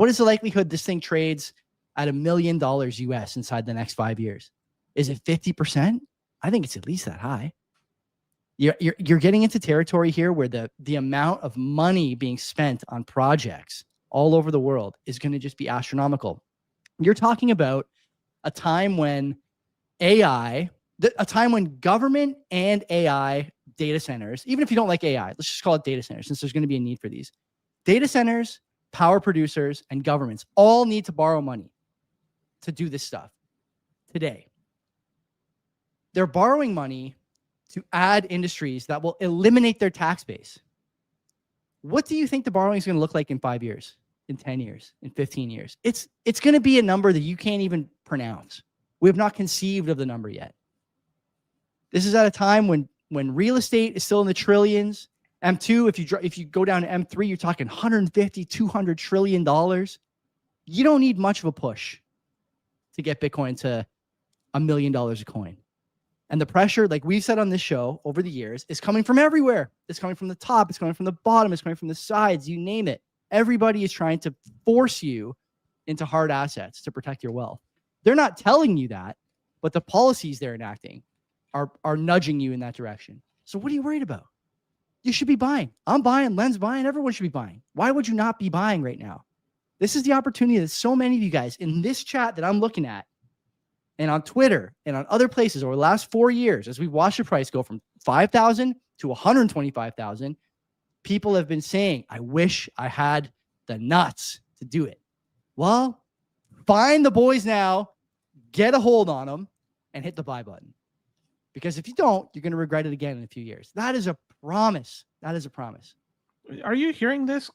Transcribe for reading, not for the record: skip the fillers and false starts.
What is the likelihood this thing trades at $1 million US inside the next 5 years? Is it 50%? I think it's at least that high. You're getting into territory here where the amount of money being spent on projects all over the world is going to just be astronomical. You're talking about a time when a time when government and AI data centers, even if you don't like AI, let's just call it data centers since there's going to be a need for these. Data centers, power producers, and governments all need to borrow money to do this stuff today. They're borrowing money to add industries that will eliminate their tax base. What do you think the borrowing is going to look like in 5 years, in 10 years, in 15 years? It's going to be a number that you can't even pronounce. We have not conceived of the number yet. This is at a time when real estate is still in the trillions. M2, if you go down to M3, you're talking 150, 200 trillion dollars. You don't need much of a push to get Bitcoin to $1 million a coin. And the pressure, like we've said on this show over the years, is coming from everywhere. It's coming from the top. It's coming from the bottom. It's coming from the sides. You name it. Everybody is trying to force you into hard assets to protect your wealth. They're not telling you that, but the policies they're enacting are nudging you in that direction. So what are you worried about? You should be buying. I'm buying. Len's buying. Everyone should be buying. Why would you not be buying right now? This is the opportunity that so many of you guys in this chat that I'm looking at and on Twitter and on other places over the last 4 years, as we watched the price go from 5,000 to 125,000, people have been saying, I wish I had the nuts to do it. Well, find the boys now, get a hold on them, and hit the buy button. Because if you don't, you're going to regret it again in a few years. That is a promise. That is a promise. Are you hearing this,